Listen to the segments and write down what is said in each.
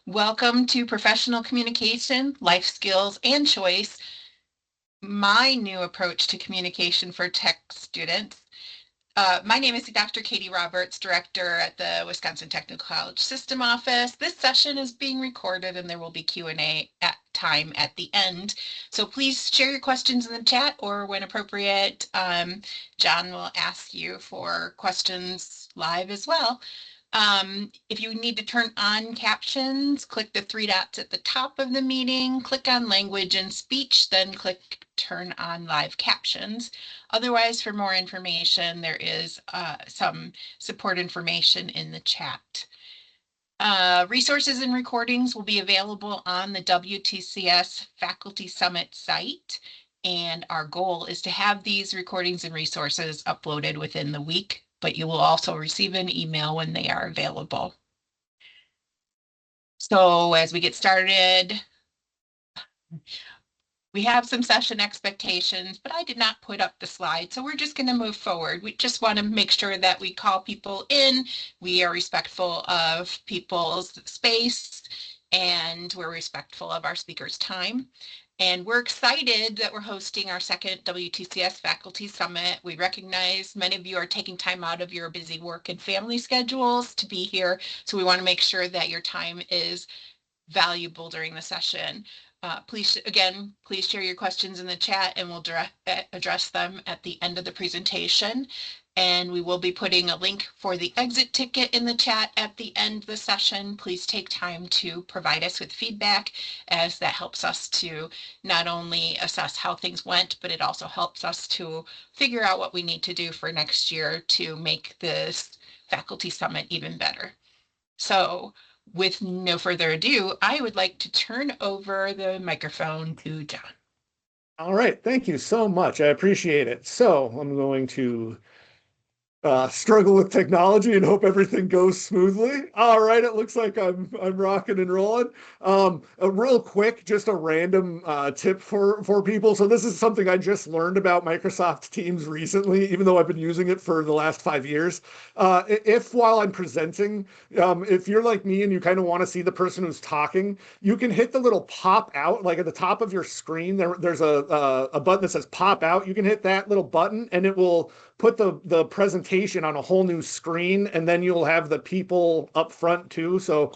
Welcome to Professional Communication, Life Skills, and Choice, my new approach to communication for tech students. My name is Dr. Katie Roberts, Director at the Wisconsin Technical College System Office. This session is being recorded and there will be Q&A time at the end. So please share your questions in the chat, or when appropriate, John will ask you for questions live as well. If you need to turn on captions, click the three dots at the top of the meeting, click on language and speech, then click turn on live captions. Otherwise, for more information, there is some support information in the chat. Resources and recordings will be available on the WTCS Faculty Summit site. And our goal is to have these recordings and resources uploaded within the week, but you will also receive an email when they are available. So as we get started, we have some session expectations, but I did not put up the slide, so we're just going to move forward. We just want to make sure that we call people in, we are respectful of people's space, and we're respectful of our speakers' time. And we're excited that we're hosting our second WTCS Faculty Summit. We recognize many of you are taking time out of your busy work and family schedules to be here, so we want to make sure that your time is valuable during the session. Please share your questions in the chat and we'll address them at the end of the presentation. And we will be putting a link for the exit ticket in the chat at the end of the session. Please take time to provide us with feedback, as that helps us to not only assess how things went, but it also helps us to figure out what we need to do for next year to make this faculty summit even better. So with no further ado, I would like to turn over the microphone to John. All right, thank you so much. I appreciate it. So I'm going to struggle with technology and hope everything goes smoothly. All right, it looks like I'm rocking and rolling. Real quick, just a random tip for people. So this is something I just learned about Microsoft Teams recently, even though I've been using it for the last 5 years. If while I'm presenting, if you're like me and you kind of want to see the person who's talking, you can hit the little pop out, like at the top of your screen. There's a button that says pop out. You can hit that little button and it will put the presentation on a whole new screen, and then you'll have the people up front too. So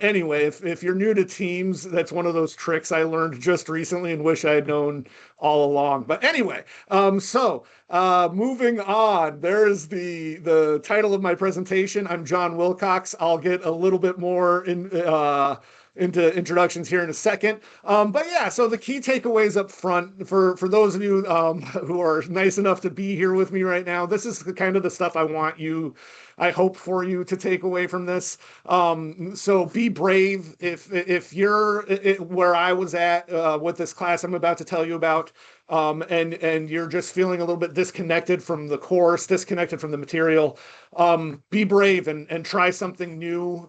anyway, if you're new to Teams, that's one of those tricks I learned just recently and wish I had known all along. But anyway, moving on, there's the title of my presentation. I'm John Wilcox. I'll get a little bit more into introductions here in a second. But yeah, so the key takeaways up front for those of you who are nice enough to be here with me right now, this is the kind of the stuff I hope for you to take away from this. So be brave. If you're where I was at with this class I'm about to tell you about, and you're just feeling a little bit disconnected from the course, disconnected from the material, be brave and try something new.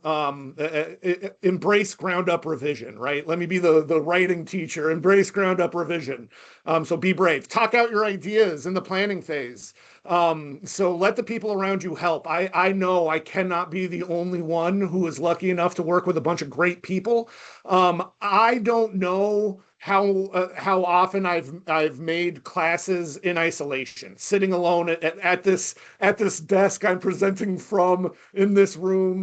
Embrace ground up revision, right? Let me be the writing teacher. Embrace ground up revision. So be brave. Talk out your ideas in the planning phase. So let the people around you help. I know I cannot be the only one who is lucky enough to work with a bunch of great people. I don't know how often I've made classes in isolation, sitting alone at this desk I'm presenting from in this room,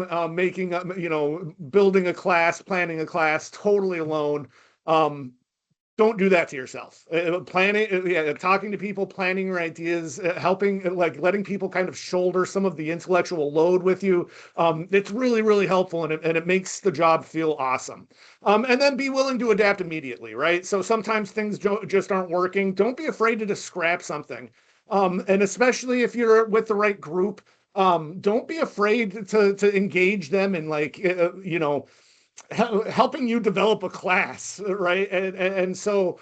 building a class, planning a class, totally alone. Don't do that to yourself. Talking to people, planning your ideas, helping, like letting people kind of shoulder some of the intellectual load with you. It's really, really helpful, and it makes the job feel awesome. And then be willing to adapt immediately, right? So sometimes things just aren't working. Don't be afraid to just scrap something. And especially if you're with the right group, don't be afraid to engage them in helping you develop a class, right? And so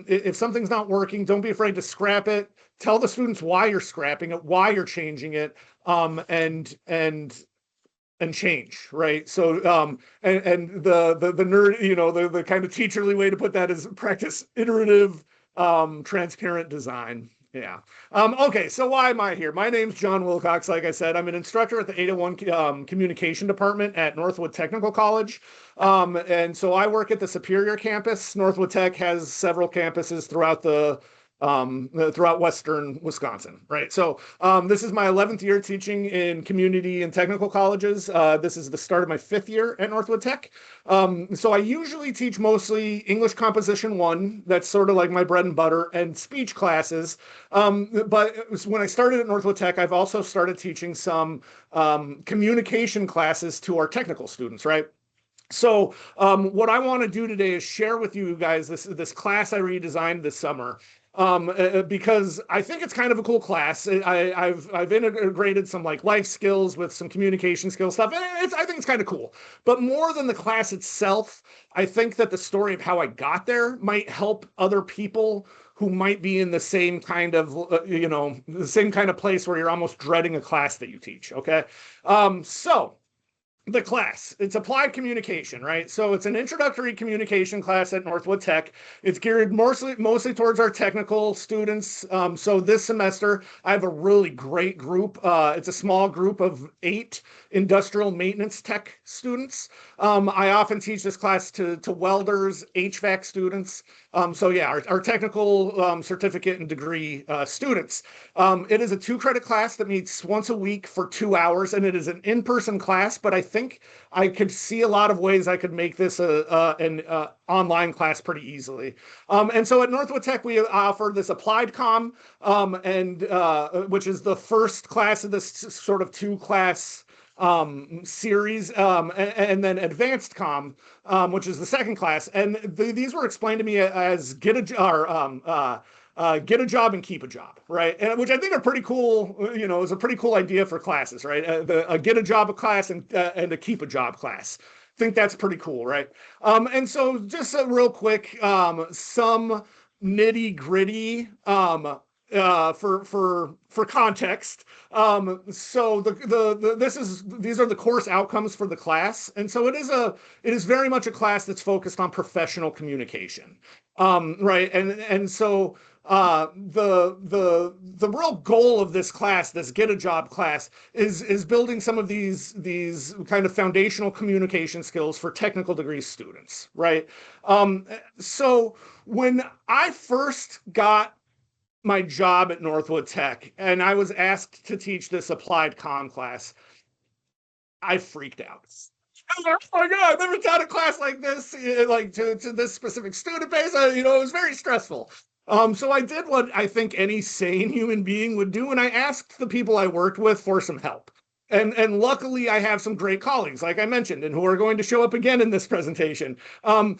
if something's not working, don't be afraid to scrap it. Tell the students why you're scrapping it, why you're changing it, and change, right? So and the nerd, the kind of teacherly way to put that is practice iterative, transparent design. Yeah. Okay, so why am I here? My name's John Wilcox. Like I said, I'm an instructor at the 801 Communication Department at Northwood Technical College. And so I work at the Superior campus. Northwood Tech has several campuses throughout Western Wisconsin, right? So this is my 11th year teaching in community and technical colleges. This is the start of my 5th year at Northwood Tech. So I usually teach mostly English Composition 1. That's sort of like my bread and butter, and speech classes. But when I started at Northwood Tech, I've also started teaching some communication classes to our technical students, right? So what I want to do today is share with you guys this class I redesigned this summer. Because I think it's kind of a cool class. I've integrated some like life skills with some communication skills stuff. And I think it's kind of cool. But more than the class itself, I think that the story of how I got there might help other people who might be in the same kind of, the same kind of place where you're almost dreading a class that you teach. Okay. So the class, it's applied communication, right? So it's an introductory communication class at Northwood Tech. It's geared mostly towards our technical students. So this semester I have a really great group. It's a small group of 8 industrial maintenance tech students. I often teach this class to welders, HVAC students. So yeah, our technical certificate and degree students. It is a 2-credit class that meets once a week for 2 hours, and it is an in-person class, but I think I could see a lot of ways I could make this an online class pretty easily. And so at Northwood Tech, we offer this applied comm, which is the first class of this sort of 2-class series, and then advanced comm, which is the second class. And these were explained to me as get a job and keep a job, right? And which I think are pretty cool. Is a pretty cool idea for classes, right? A get a job class and a keep a job class. I think that's pretty cool, right? And so just real quick, some nitty gritty for context. So these are the course outcomes for the class, and so it is very much a class that's focused on professional communication, right? And so the real goal of this class, this get a job class, is building some of these kind of foundational communication skills for technical degree students, right? So when I first got my job at Northwood Tech and I was asked to teach this applied comm class, I freaked out. I was like, oh my God, I've never taught a class like this, like to this specific student base. It was very stressful. So I did what I think any sane human being would do, and I asked the people I worked with for some help. And luckily, I have some great colleagues, like I mentioned, and who are going to show up again in this presentation. And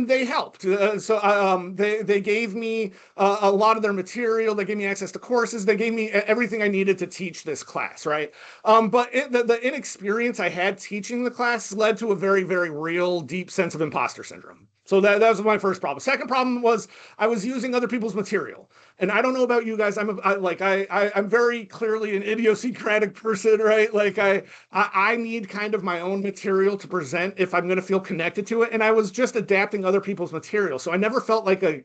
they helped. They gave me a lot of their material. They gave me access to courses. They gave me everything I needed to teach this class, right? But the inexperience I had teaching the class led to a very, very real, deep sense of imposter syndrome. So that was my first problem. Second problem was I was using other people's material. And I don't know about you guys. I'm very clearly an idiosyncratic person, right? Like I need kind of my own material to present if I'm going to feel connected to it. And I was just adapting other people's material, so I never felt like a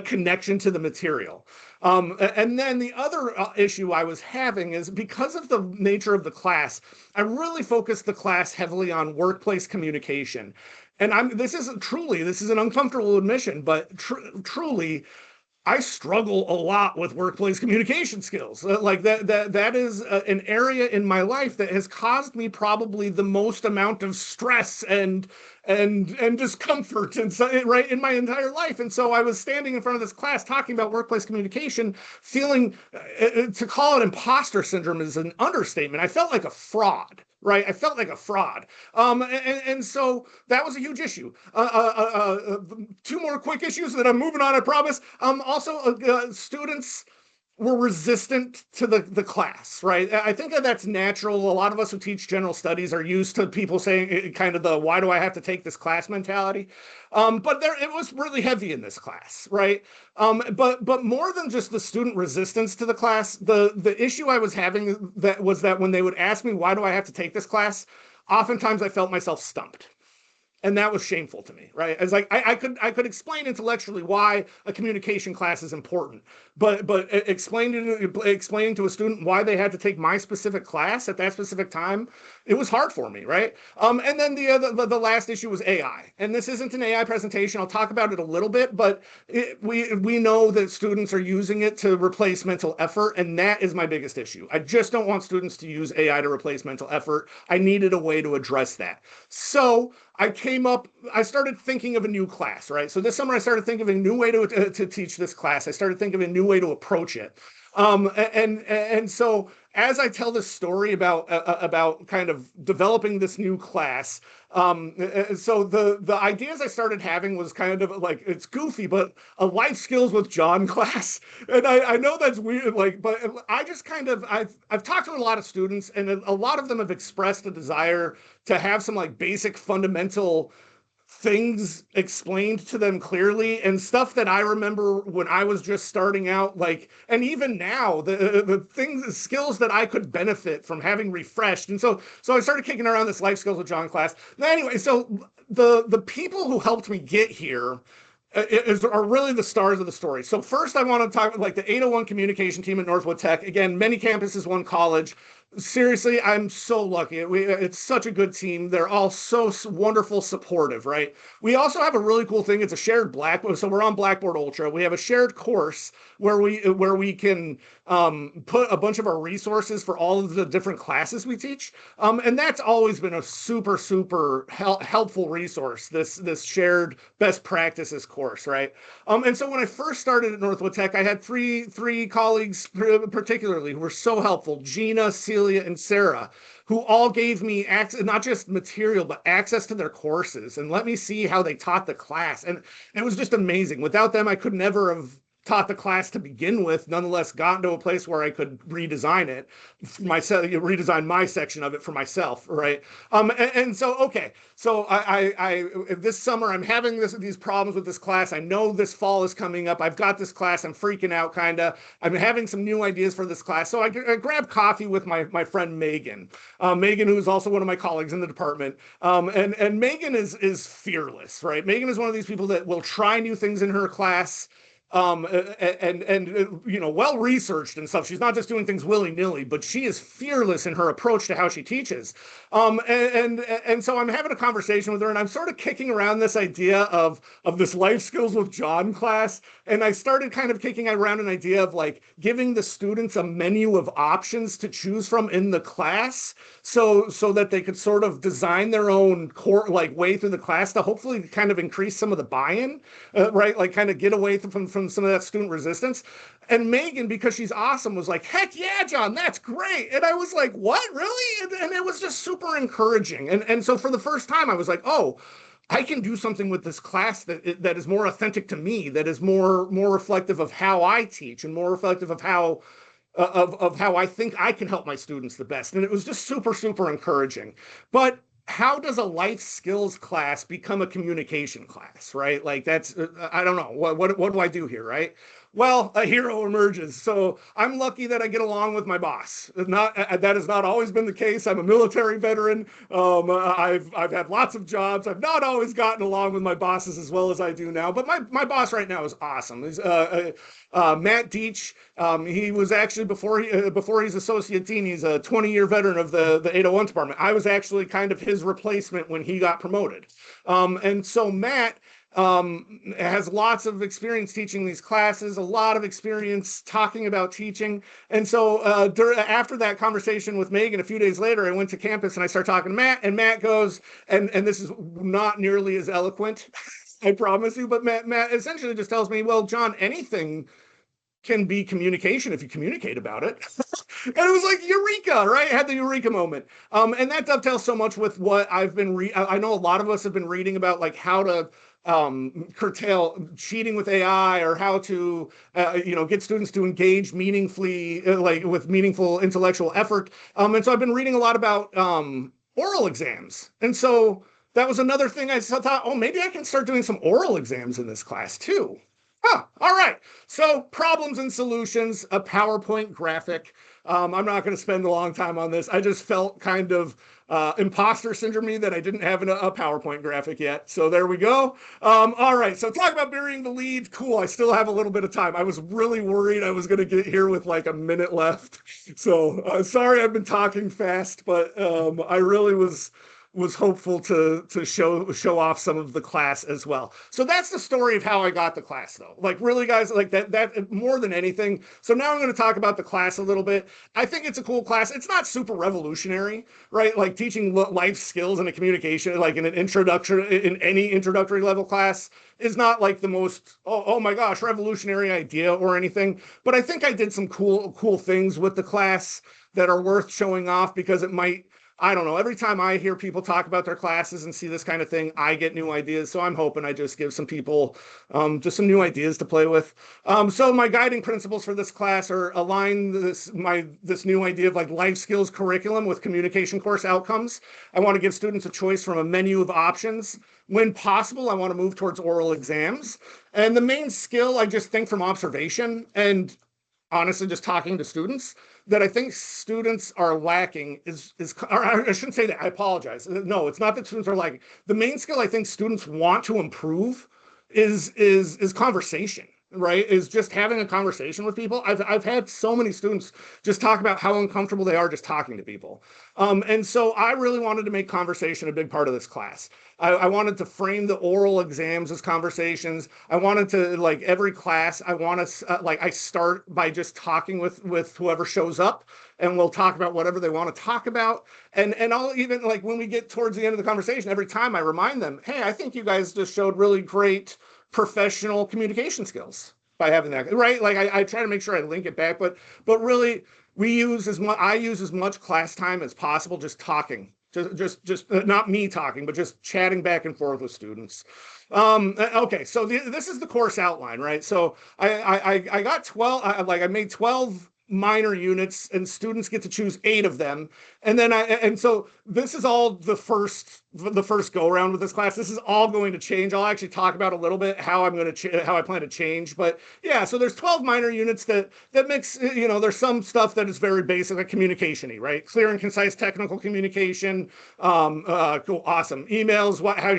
connection to the material. And then the other issue I was having is because of the nature of the class, I really focused the class heavily on workplace communication. And this is an uncomfortable admission, but truly, I struggle a lot with workplace communication skills. Like that is an area in my life that has caused me probably the most amount of stress and discomfort right in my entire life. And so I was standing in front of this class talking about workplace communication, feeling to call it imposter syndrome is an understatement. I felt like a fraud. Right, I felt like a fraud, and so that was a huge issue. 2 more quick issues that I'm moving on, I promise. Also, students were resistant to the class, right? I think that's natural. A lot of us who teach general studies are used to people saying kind of the why do I have to take this class mentality. But it was really heavy in this class, right? But more than just the student resistance to the class, the issue I was having was that when they would ask me why do I have to take this class, oftentimes I felt myself stumped. And that was shameful to me, right? It's like I could explain intellectually why a communication class is important, but explaining to a student why they had to take my specific class at that specific time, it was hard for me, right? And then the last issue was AI, and this isn't an AI presentation. I'll talk about it a little bit, but we know that students are using it to replace mental effort, and that is my biggest issue. I just don't want students to use AI to replace mental effort. I needed a way to address that. So I started thinking of a new class, right? So this summer I started thinking of a new way to teach this class. I started thinking of a new way to approach it. And so as I tell this story about kind of developing this new class, so the ideas I started having was kind of like, it's goofy, but a life skills with John class. And I know that's weird, like, but I just kind of I've talked to a lot of students, and a lot of them have expressed a desire to have some like basic fundamental things explained to them clearly, and stuff that I remember when I was just starting out, like, and even now, the skills that I could benefit from having refreshed. And so I started kicking around this life skills with John class. Anyway, so the people who helped me get here are really the stars of the story. So first I want to talk about like the 801 communication team at Northwood Tech. Again, many campuses, one college. Seriously, I'm so lucky. It's such a good team. They're all so wonderful, supportive, right? We also have a really cool thing. It's a shared Blackboard. So we're on Blackboard Ultra. We have a shared course where we can put a bunch of our resources for all of the different classes we teach. And that's always been a super, super helpful resource, this shared best practices course, right? And so when I first started at Northwood Tech, I had three colleagues particularly who were so helpful: Gina, Celia, and Sarah, who all gave me access, not just material, but access to their courses and let me see how they taught the class. And it was just amazing. Without them, I could never have taught the class to begin with, nonetheless gotten to a place where I could redesign it myself, redesign my section of it for myself, right? And so, okay, so I this summer I'm having these problems with this class. I know this fall is coming up. I've got this class. I'm freaking out, kind of. I'm having some new ideas for this class. So I grabbed coffee with my friend Megan. Megan, who's also one of my colleagues in the department. And Megan is fearless, right? Megan is one of these people that will try new things in her class, and you know, well researched and stuff. She's not just doing things willy-nilly, but she is fearless in her approach to how she teaches. And so I'm having a conversation with her, and I'm sort of kicking around this idea of this life skills with John class. And I started kind of kicking around an idea of like giving the students a menu of options to choose from in the class, so that they could sort of design their own core like way through the class to hopefully kind of increase some of the buy-in, right? Like kind of get away from some of that student resistance. And Megan, because she's awesome, was like, heck yeah, John, that's great. And I was like, what, really? And it was just super encouraging. And so for the first time, I was like, oh, I can do something with this class that is more authentic to me, that is more reflective of how I teach and more reflective of how I think I can help my students the best. And it was just super, super encouraging. But how does a life skills class become a communication class, right? Like that's, I don't know. What do I do here, right? Well, a hero emerges. So I'm lucky that I get along with my boss. That has not always been the case. I'm a military veteran. I've had lots of jobs. I've not always gotten along with my bosses as well as I do now. But my boss right now is awesome. He's Matt Deach. He was actually before he's associate dean. He's a 20-year veteran of the 801 department. I was actually kind of his replacement when he got promoted. And so Matt has lots of experience teaching these classes, a lot of experience talking about teaching. And so after that conversation with Megan, a few days later, I went to campus and I started talking to Matt, and Matt goes, and this is not nearly as eloquent, I promise you, but Matt essentially just tells me, well, John, anything can be communication if you communicate about it. And it was like eureka, right? I had the eureka moment. And that dovetails so much with what I've been I know a lot of us have been reading about, like how to curtail cheating with AI, or how to get students to engage meaningfully, like with meaningful intellectual effort. And so I've been reading a lot about oral exams. And so that was another thing I thought, oh, maybe I can start doing some oral exams in this class too. All right. So problems and solutions, a PowerPoint graphic. I'm not going to spend a long time on this. I just felt kind of imposter syndrome that I didn't have a PowerPoint graphic yet. So there we go. All right. So talk about burying the lead. Cool. I still have a little bit of time. I was really worried I was going to get here with like a minute left. So sorry I've been talking fast, but I really was hopeful to show off some of the class as well. So that's the story of how I got the class, though. Like really, guys, like that more than anything. So now I'm going to talk about the class a little bit. I think it's a cool class. It's not super revolutionary, right? Like teaching life skills and a communication, like in any introductory level class, is not like the most oh my gosh revolutionary idea or anything. But I think I did some cool things with the class that are worth showing off because it might. I don't know. Every time I hear people talk about their classes and see this kind of thing, I get new ideas. So I'm hoping I just give some people just some new ideas to play with. So my guiding principles for this class are align this new idea of like life skills curriculum with communication course outcomes. I want to give students a choice from a menu of options. When possible, I want to move towards oral exams. And the main skill, I just think from observation and honestly just talking to students that I think students are lacking is or I shouldn't say that. I apologize. No, it's not that students are lacking. The main skill I think students want to improve is conversation, right? Is just having a conversation with people. I've had so many students just talk about how uncomfortable they are just talking to people. And so I really wanted to make conversation a big part of this class. I wanted to frame the oral exams as conversations. I wanted to, like every class, I want to, I start by just talking with whoever shows up and we'll talk about whatever they want to talk about. And I'll even, like, when we get towards the end of the conversation, every time I remind them, hey, I think you guys just showed really great professional communication skills by having that, right? Like I try to make sure I link it back, but really I use as much class time as possible just talking. Just not me talking, but just chatting back and forth with students. Okay, so this is the course outline, right? So I got 12, I made 12 minor units and students get to choose 8 of them. And so this is all the first go around with this class. This is all going to change. I'll actually talk about a little bit how how I plan to change. But yeah, so there's 12 minor units that mix, there's some stuff that is very basic, like communication-y, right? Clear and concise technical communication. Cool, awesome. Emails, why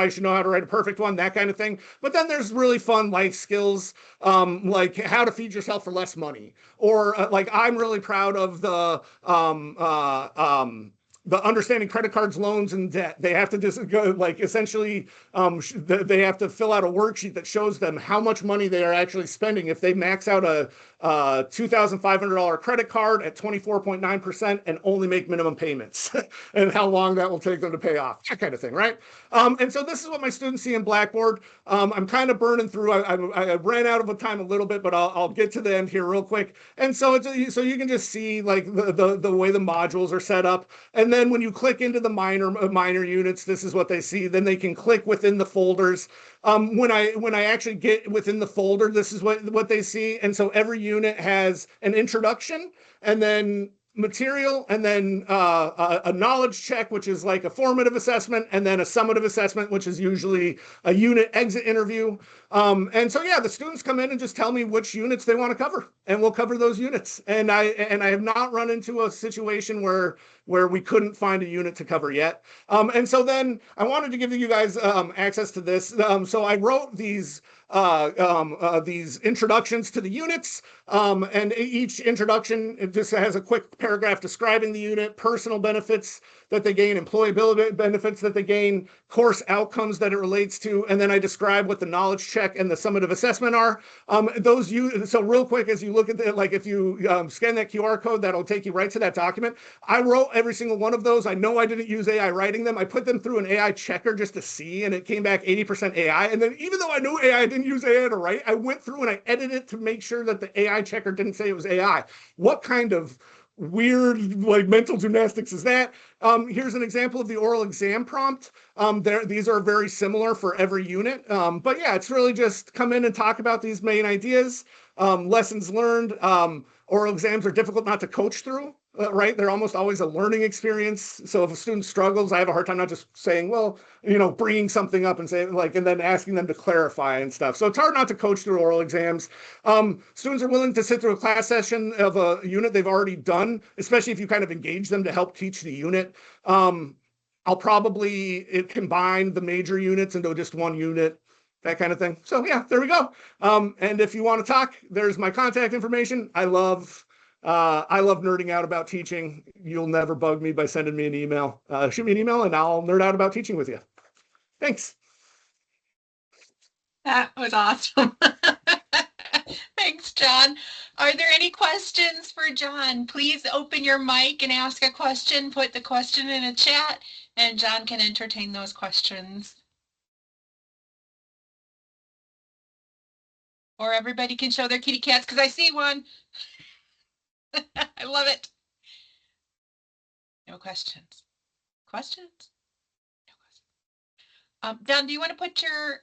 you should know how to write a perfect one, that kind of thing. But then there's really fun life skills, like how to feed yourself for less money, or like I'm really proud of the understanding credit cards, loans, and debt. They have to just go, like, essentially, they have to fill out a worksheet that shows them how much money they are actually spending if they max out a $2,500 credit card at 24.9% and only make minimum payments, and how long that will take them to pay off, that kind of thing, right? And so this is what my students see in Blackboard. I'm kind of burning through. I ran out of time a little bit, but I'll get to the end here real quick. And so so you can just see like the way the modules are set up. And then when you click into the minor units, this is what they see. Then they can click within the folders. When I actually get within the folder, this is what they see. And so every unit has an introduction, and then material, and then a knowledge check, which is like a formative assessment, and then a summative assessment, which is usually a unit exit interview. And so yeah, the students come in and just tell me which units they want to cover, and we'll cover those units. And I have not run into a situation where we couldn't find a unit to cover yet. And so then I wanted to give you guys access to this. So I wrote these introductions to the units, and each introduction just has a quick paragraph describing the unit, personal benefits that they gain, employability benefits that they gain, course outcomes that it relates to, and then I describe what the knowledge check and the summative assessment are. So real quick, as you look at it, like if you scan that QR code, that'll take you right to that document. I wrote every single one of those. I know I didn't use AI writing them. I put them through an AI checker just to see, and it came back 80% AI. And then even though I knew AI didn't use AI to write, I went through and I edited it to make sure that the AI checker didn't say it was AI. What kind of weird like mental gymnastics is that? Here's an example of the oral exam prompt. These are very similar for every unit. But yeah, it's really just come in and talk about these main ideas, lessons learned. Oral exams are difficult not to coach through. right? They're almost always a learning experience. So if a student struggles, I have a hard time not just saying, well, bringing something up and saying like, and then asking them to clarify and stuff. So it's hard not to coach through oral exams. Students are willing to sit through a class session of a unit they've already done, especially if you kind of engage them to help teach the unit. I'll probably combine the major units into just one unit, that kind of thing. So yeah, there we go. And if you want to talk, there's my contact information. I love nerding out about teaching. You'll never bug me by sending me an email. Shoot me an email and I'll nerd out about teaching with you. Thanks. That was awesome. Thanks, John. Are there any questions for John? Please open your mic and ask a question. Put the question in a chat and John can entertain those questions. Or everybody can show their kitty cats because I see one. I love it. No questions. Questions? No questions. John, do you want to put your,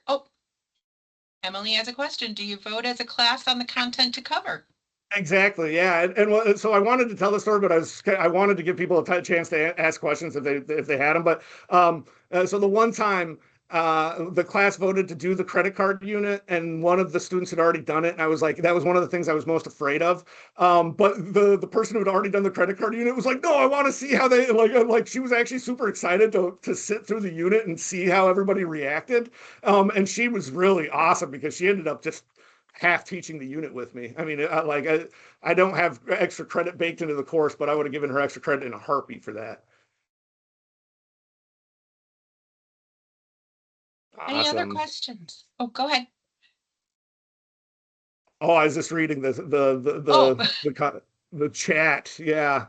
Emily has a question. Do you vote as a class on the content to cover? Exactly. Yeah. And so I wanted to tell the story, but I wanted to give people a chance to ask questions if they had them. But so the one time the class voted to do the credit card unit, and one of the students had already done it, and I was like, that was one of the things I was most afraid of. But the person who had already done the credit card unit was like, no, I want to see how they like. She was actually super excited to sit through the unit and see how everybody reacted. And she was really awesome because she ended up just half teaching the unit with me. I mean, I don't have extra credit baked into the course, but I would have given her extra credit in a heartbeat for that. Any other Awesome. questions? Oh, go ahead. Oh, I was just reading the chat. Yeah.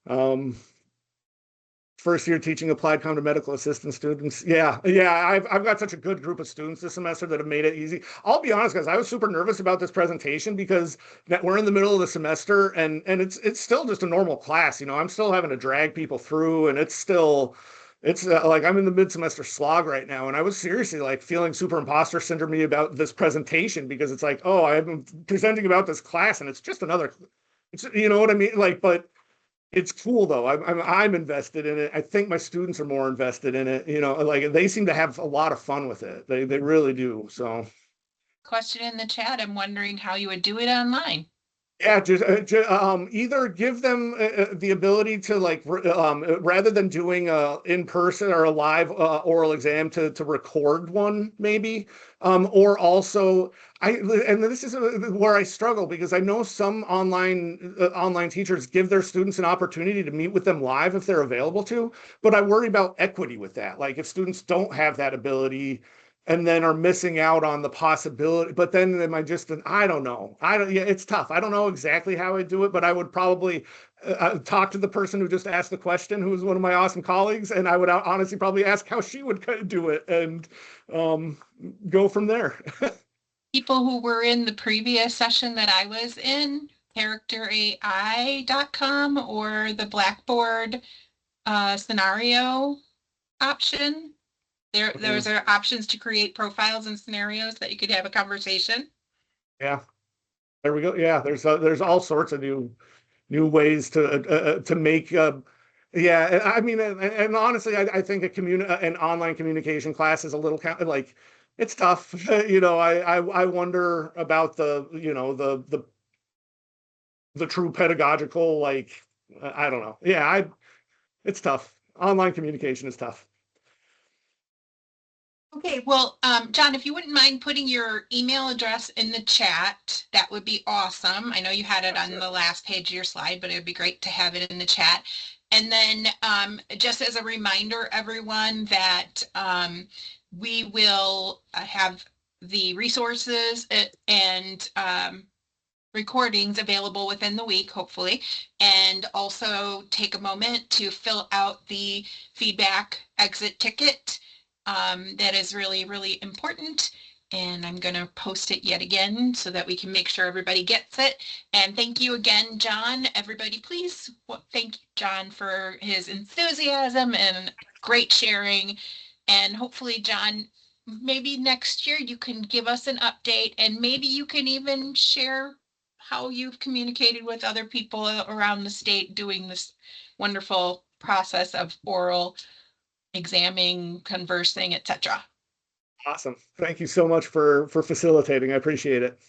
Um, First year teaching applied comm to medical assistant students. Yeah. I've got such a good group of students this semester that have made it easy. I'll be honest, guys, I was super nervous about this presentation because we're in the middle of the semester and it's still just a normal class. I'm still having to drag people through, and it's like I'm in the mid-semester slog right now, and I was seriously like feeling super imposter syndrome about this presentation because it's like, oh, I'm presenting about this class and it's just another, you know what I mean? Like, but it's cool though. I'm invested in it. I think my students are more invested in it. Like they seem to have a lot of fun with it. They really do. So Question in the chat. I'm wondering how you would do it online. yeah, just either give them the ability to rather than doing a in person or a live oral exam to record one maybe, or also and this is where I struggle because I know some online teachers give their students an opportunity to meet with them live if they're available to, but I worry about equity with that. Like if students don't have that ability and then are missing out on the possibility. But then am I just I don't know. Yeah, it's tough. I don't know exactly how I do it, but I would probably talk to the person who just asked the question, who was one of my awesome colleagues, and I would honestly probably ask how she would do it and go from there. People who were in the previous session that I was in, characterai.com or the Blackboard scenario option. Those are options to create profiles and scenarios that you could have a conversation. Yeah, there we go. Yeah, there's all sorts of new ways to make. Yeah, I mean, and honestly, I think an online communication class is a little like it's tough. I wonder about the true pedagogical I don't know. Yeah, it's tough. Online communication is tough. Okay, well, John, if you wouldn't mind putting your email address in the chat, that would be awesome. I know you had it on the last page of your slide, but it would be great to have it in the chat. And then just as a reminder, everyone, that we will have the resources and recordings available within the week, hopefully, and also take a moment to fill out the feedback exit ticket. That is really, really important. And I'm going to post it yet again so that we can make sure everybody gets it. And thank you again, John. Everybody, please thank John for his enthusiasm and great sharing. And hopefully, John, maybe next year you can give us an update and maybe you can even share how you've communicated with other people around the state doing this wonderful process of oral examining, conversing, etc. Awesome. Thank you so much for facilitating. I appreciate it.